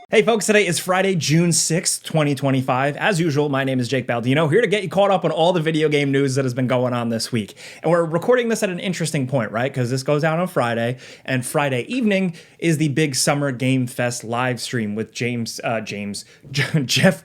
Hey folks, today is Friday, June 6th, 2025. As usual, my name is Jake Baldino, here to get you caught up on all the video game news that has been going on this week. And we're recording this at an interesting point, right? Because this goes out on Friday, and Friday evening is the big Summer Game Fest live stream with Jeff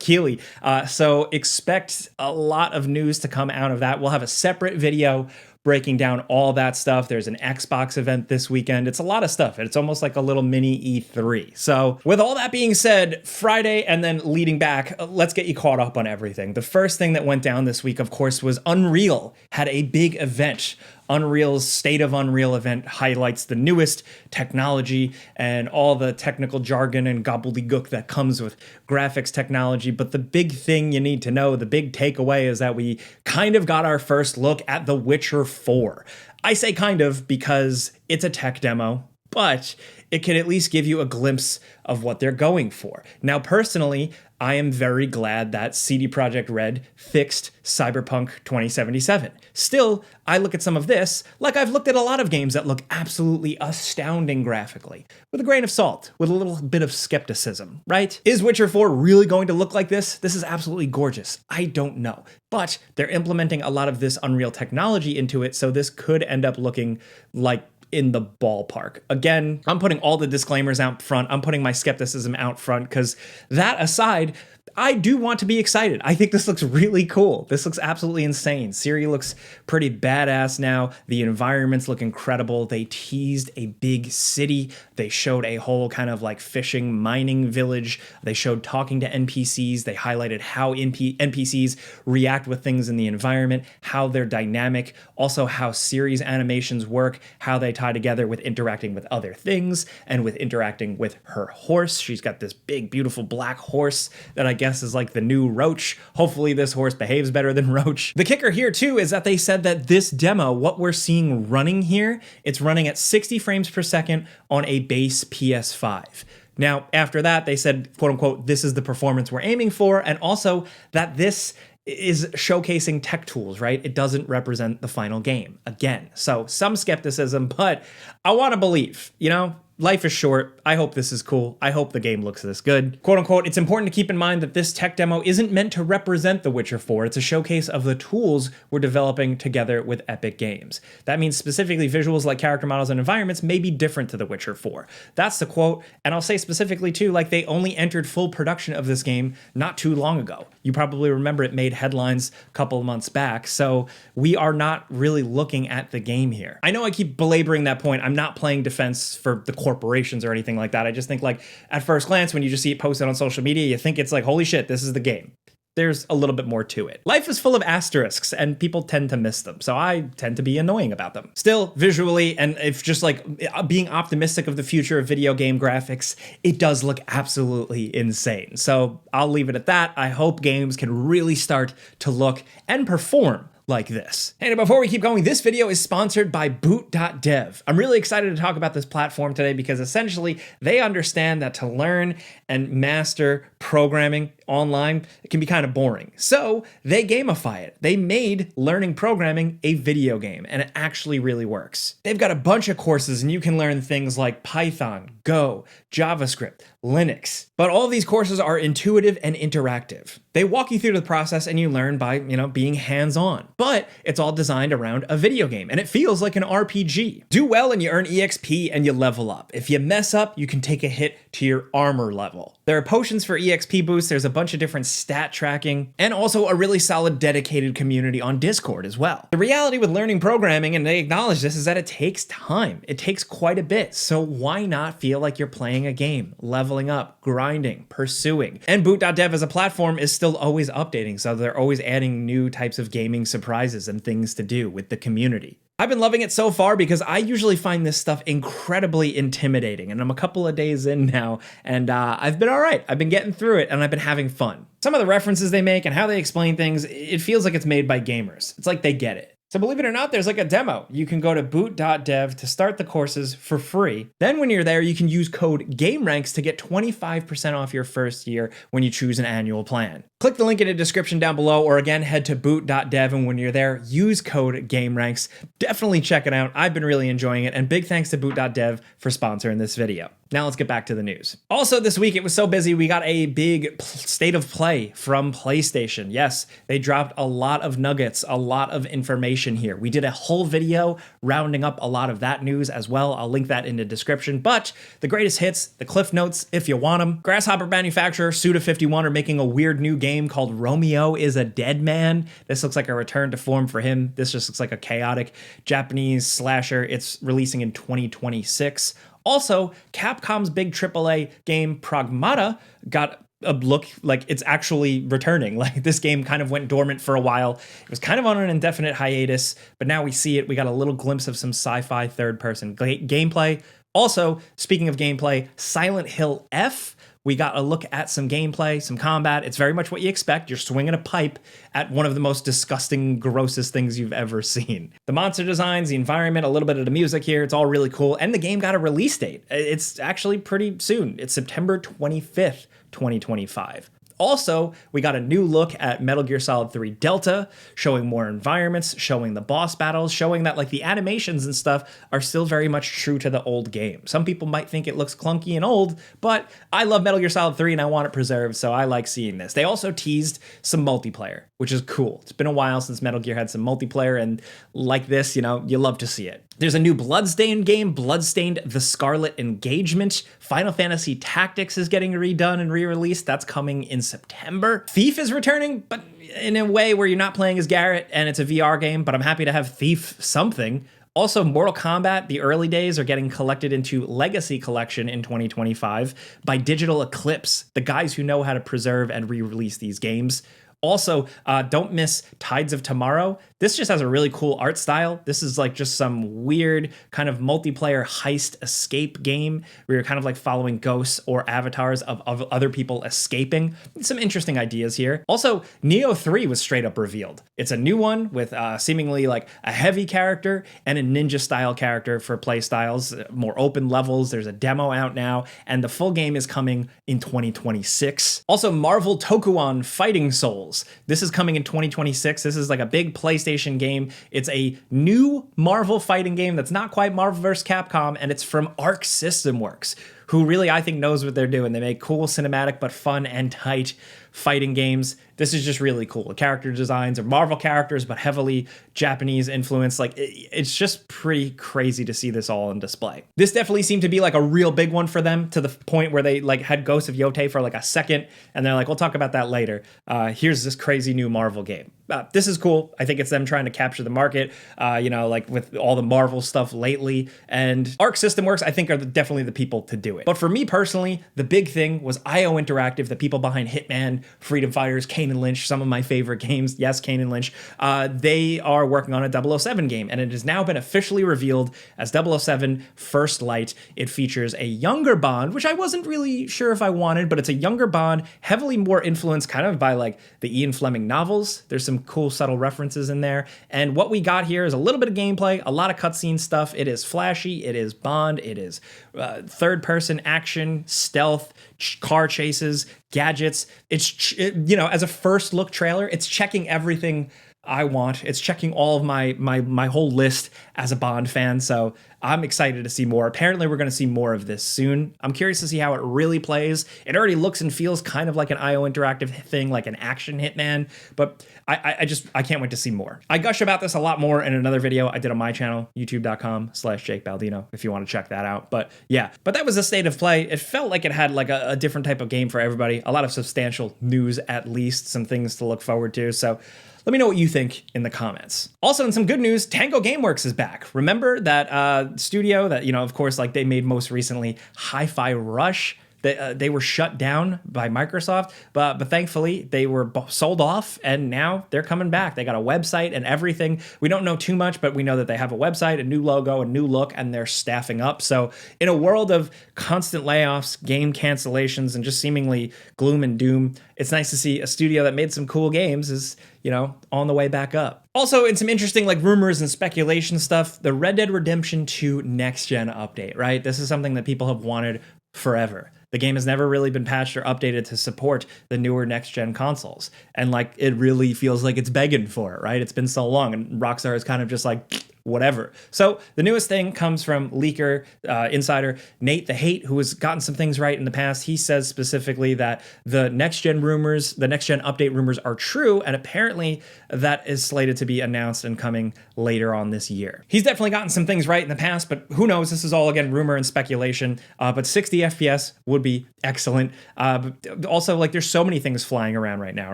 Keighley. So expect a lot of news to come out of that. We'll have a separate video breaking down all that stuff. There's an Xbox event this weekend. It's a lot of stuff. It's almost like a little mini E3. So with all that being said, Friday and then leading back, let's get you caught up on everything. The first thing that went down this week, of course, was Unreal had a big event. Unreal's State of Unreal event highlights the newest technology and all the technical jargon and gobbledygook that comes with graphics technology. But the big thing you need to know, the big takeaway, is that we kind of got our first look at The Witcher 4. I say kind of because it's a tech demo, but it can at least give you a glimpse of what they're going for. Now, personally, I am very glad that CD Projekt Red fixed Cyberpunk 2077. Still, I look at some of this like I've looked at a lot of games that look absolutely astounding graphically, with a grain of salt, with a little bit of skepticism, right? Is Witcher 4 really going to look like this? This is absolutely gorgeous. I don't know. But they're implementing a lot of this Unreal technology into it, so this could end up looking like in the ballpark. Again, I'm putting all the disclaimers out front. I'm putting my skepticism out front because that aside, I do want to be excited. I think this looks really cool. This looks absolutely insane. Ciri looks pretty badass now. The environments look incredible. They teased a big city. They showed a whole kind of like fishing, mining village. They showed talking to NPCs. They highlighted how NPCs react with things in the environment, how they're dynamic, also how Ciri's animations work, how they tie together with interacting with other things and with interacting with her horse. She's got this big, beautiful black horse that I guess is like the new Roach. Hopefully this horse behaves better than Roach. The kicker here too is that they said that this demo, what we're seeing running here, it's running at 60 frames per second on a base PS5. Now, after that, they said, quote unquote, this is the performance we're aiming for, and also that this is showcasing tech tools, right? It doesn't represent the final game. Again, so some skepticism, but I want to believe, you know? Life is short. I hope this is cool. I hope the game looks this good. Quote unquote, it's important to keep in mind that this tech demo isn't meant to represent The Witcher 4. It's a showcase of the tools we're developing together with Epic Games. That means specifically visuals like character models and environments may be different to The Witcher 4. That's the quote. And I'll say specifically too, like they only entered full production of this game not too long ago. You probably remember it made headlines a couple of months back. So we are not really looking at the game here. I know I keep belaboring that point. I'm not playing defense for the corporations or anything like that. I just think like at first glance, when you just see it posted on social media, you think it's like, holy shit, this is the game. There's a little bit more to it. Life is full of asterisks and people tend to miss them. So I tend to be annoying about them. Still, visually, and if just like being optimistic of the future of video game graphics, it does look absolutely insane. So I'll leave it at that. I hope games can really start to look and perform like this. And before we keep going, this video is sponsored by Boot.dev. I'm really excited to talk about this platform today because essentially they understand that to learn and master programming online, it can be kind of boring. So they gamify it. They made learning programming a video game, and it actually really works. They've got a bunch of courses and you can learn things like Python, Go, JavaScript, Linux. But all of these courses are intuitive and interactive. They walk you through the process and you learn by, being hands-on. But it's all designed around a video game and it feels like an RPG. Do well and you earn EXP and you level up. If you mess up, you can take a hit to your armor level. There are potions for EXP boosts, there's a bunch of different stat tracking, and also a really solid dedicated community on Discord as well. The reality with learning programming, and they acknowledge this, is that it takes time. It takes quite a bit, so why not feel like you're playing a game, leveling up, grinding, pursuing? And Boot.dev as a platform is still always updating, so they're always adding new types of gaming surprises and things to do with the community. I've been loving it so far because I usually find this stuff incredibly intimidating, and I'm a couple of days in now, and I've been all right. I've been getting through it, and I've been having fun. Some of the references they make and how they explain things, it feels like it's made by gamers. It's like they get it. So believe it or not, there's like a demo. You can go to boot.dev to start the courses for free. Then when you're there, you can use code gameranx to get 25% off your first year when you choose an annual plan. Click the link in the description down below, or again, head to Boot.dev, and when you're there, use code gameranx. Definitely check it out. I've been really enjoying it, and big thanks to Boot.dev for sponsoring this video. Now let's get back to the news. Also this week, it was so busy, we got a big state of play from PlayStation. Yes, they dropped a lot of nuggets, a lot of information here. We did a whole video rounding up a lot of that news as well. I'll link that in the description, but the greatest hits, the cliff notes, if you want them. Grasshopper manufacturer Suda51 are making a weird new game called Romeo is a Dead Man. This looks like a return to form for him. This just looks like a chaotic Japanese slasher. It's releasing in 2026. Also, Capcom's big AAA game Pragmata got a look like it's actually returning. Like, this game kind of went dormant for a while. It was kind of on an indefinite hiatus, but now we see it. We got a little glimpse of some sci-fi third-person gameplay. Also, speaking of gameplay, Silent Hill F, we got a look at some gameplay, some combat. It's very much what you expect. You're swinging a pipe at one of the most disgusting, grossest things you've ever seen. The monster designs, the environment, a little bit of the music here, it's all really cool. And the game got a release date. It's actually pretty soon. It's September 25th, 2025. Also, we got a new look at Metal Gear Solid 3 Delta, showing more environments, showing the boss battles, showing that like the animations and stuff are still very much true to the old game. Some people might think it looks clunky and old, but I love Metal Gear Solid 3 and I want it preserved, so I like seeing this. They also teased some multiplayer, which is cool. It's been a while since Metal Gear had some multiplayer, and like this, you know, you love to see it. There's a new Bloodstained game, Bloodstained: The Scarlet Engagement. Final Fantasy Tactics is getting redone and re-released. That's coming in September. Thief is returning, but in a way where you're not playing as Garrett, and it's a VR game, but I'm happy to have Thief something. Also, Mortal Kombat, the early days, are getting collected into Legacy Collection in 2025 by Digital Eclipse, the guys who know how to preserve and re-release these games. Also, don't miss Tides of Tomorrow. This just has a really cool art style. This is like just some weird kind of multiplayer heist escape game where you're kind of like following ghosts or avatars of other people escaping. Some interesting ideas here. Also, Neo 3 was straight up revealed. It's a new one with seemingly like a heavy character and a ninja style character for play styles, more open levels. There's a demo out now, and the full game is coming in 2026. Also, Marvel Tokuon Fighting Souls. This is coming in 2026. This is like a big PlayStation game. It's a new Marvel fighting game that's not quite Marvel vs. Capcom, and it's from Arc System Works, who really, I think, knows what they're doing. They make cool cinematic but fun and tight fighting games. This is just really cool. The character designs are Marvel characters, but heavily Japanese influence. Like, it's just pretty crazy to see this all on display. This definitely seemed to be like a real big one for them, to the point where they like had Ghost of Yotei for like a second, and they're like, we'll talk about that later. Here's this crazy new Marvel game. This is cool. I think it's them trying to capture the market, you know, like with all the Marvel stuff lately. And Arc System Works, I think, are definitely the people to do it. But for me personally, the big thing was IO Interactive, the people behind Hitman, Freedom Fighters, Kane and Lynch, some of my favorite games. Yes, Kane and Lynch. They are working on a 007 game, and it has now been officially revealed as 007 First Light. It features a younger Bond, which I wasn't really sure if I wanted, but it's a younger Bond, heavily more influenced kind of by like the Ian Fleming novels. There's some cool subtle references in there, and what we got here is a little bit of gameplay, a lot of cutscene stuff. It is flashy, it is Bond, it is third-person action, stealth, car chases, gadgets. It's, you know, as a first look trailer, it's checking everything I want. It's checking all of my whole list as a Bond fan, so I'm excited to see more. Apparently, we're going to see more of this soon. I'm curious to see how it really plays. It already looks and feels kind of like an IO Interactive thing, like an action Hitman, but I can't wait to see more. I gush about this a lot more in another video I did on my channel, youtube.com/Jake Baldino, if you want to check that out. But yeah, but that was the state of play. It felt like it had like a different type of game for everybody. A lot of substantial news, at least, some things to look forward to. So let me know what you think in the comments. Also, in some good news, Tango Gameworks is back. Remember that studio that, you know, of course, like they made most recently Hi-Fi Rush? They were shut down by Microsoft, but thankfully they were sold off, and now they're coming back. They got a website and everything. We don't know too much, but we know that they have a website, a new logo, a new look, and they're staffing up. So in a world of constant layoffs, game cancellations, and just seemingly gloom and doom, it's nice to see a studio that made some cool games is, you know, on the way back up. Also, in some interesting like rumors and speculation stuff, the Red Dead Redemption 2 next gen update, right? This is something that people have wanted forever. The game has never really been patched or updated to support the newer next-gen consoles. And like, it really feels like it's begging for it, right? It's been so long, and Rockstar is kind of just like, whatever. So the newest thing comes from leaker insider Nate the Hate, who has gotten some things right in the past. He says specifically that the next gen update rumors are true, and apparently that is slated to be announced and coming later on this year. He's definitely gotten some things right in the past, but who knows? This is all, again, rumor and speculation. But 60 FPS would be excellent. But also, like, there's so many things flying around right now,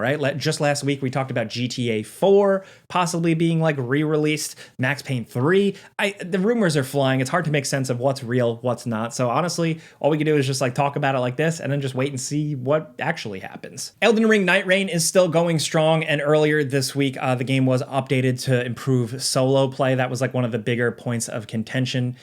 right? Just last week we talked about GTA 4 possibly being like re-released, Max Payne 3. The rumors are flying. It's hard to make sense of what's real, what's not. So honestly, all we can do is just like talk about it like this and then just wait and see what actually happens. Elden Ring Night Rain is still going strong, and earlier this week the game was updated to improve solo play. That was like one of the bigger points of contention.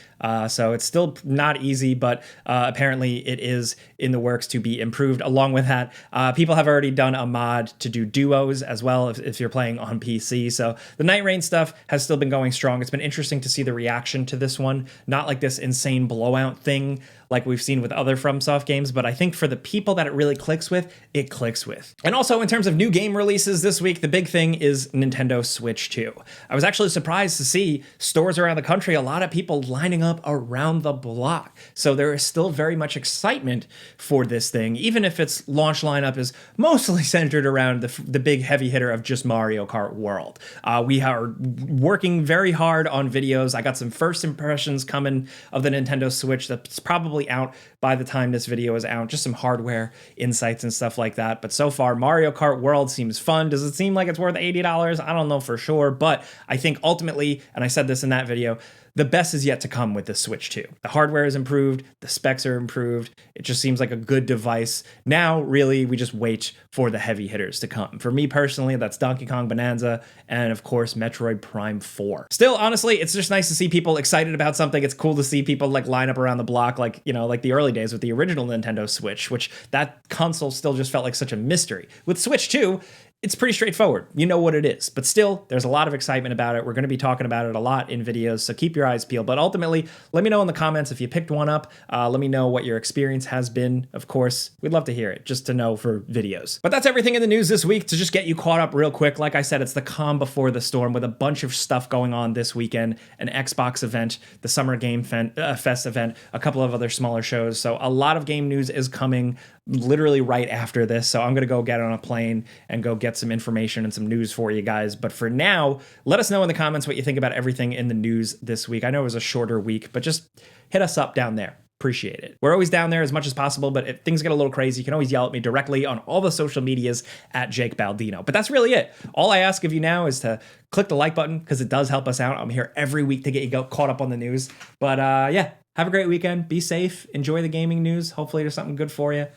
So it's still not easy, but apparently it is in the works to be improved. Along with that, people have already done a mod to do duos as well if you're playing on PC. So the Night Rain stuff has still been going strong. It's been interesting to see the reaction to this one. Not like this insane blowout thing like we've seen with other FromSoft games, but I think for the people that it really clicks with, it clicks with. And also in terms of new game releases this week, the big thing is Nintendo Switch 2. I was actually surprised to see stores around the country, a lot of people lining up around the block. So there is still very much excitement for this thing, even if its launch lineup is mostly centered around the big heavy hitter of just Mario Kart World. We are working very hard on videos. I got some first impressions coming of the Nintendo Switch that's probably out by the time this video is out, just some hardware insights and stuff like that. But so far, Mario Kart World seems fun. Does it seem like it's worth $80? I don't know for sure, but I think ultimately, and I said this in that video, the best is yet to come with the Switch 2. The hardware is improved, the specs are improved. It just seems like a good device. Now, really, we just wait for the heavy hitters to come. For me personally, that's Donkey Kong Bonanza and, of course, Metroid Prime 4. Still, honestly, it's just nice to see people excited about something. It's cool to see people like line up around the block like, you know, like the early days with the original Nintendo Switch, which that console still just felt like such a mystery. With Switch 2, it's pretty straightforward. You know what it is, but still, there's a lot of excitement about it. We're going to be talking about it a lot in videos, so keep your eyes peeled. But ultimately, let me know in the comments if you picked one up. Let me know what your experience has been. Of course, we'd love to hear it, just to know for videos. But that's everything in the news this week. To just get you caught up real quick, like I said, it's the calm before the storm with a bunch of stuff going on this weekend, an Xbox event, the Summer Game Fest event, a couple of other smaller shows. So a lot of game news is coming literally right after this. So I'm going to go get on a plane and go get some information and some news for you guys. But for now, let us know in the comments what you think about everything in the news this week. I know it was a shorter week, but just hit us up down there. Appreciate it. We're always down there as much as possible, but if things get a little crazy, you can always yell at me directly on all the social medias at Jake Baldino. But that's really it. All I ask of you now is to click the like button because it does help us out. I'm here every week to get you caught up on the news. But yeah, have a great weekend. Be safe. Enjoy the gaming news. Hopefully there's something good for you.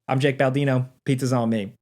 I'm Jake Baldino. Pizza's on me.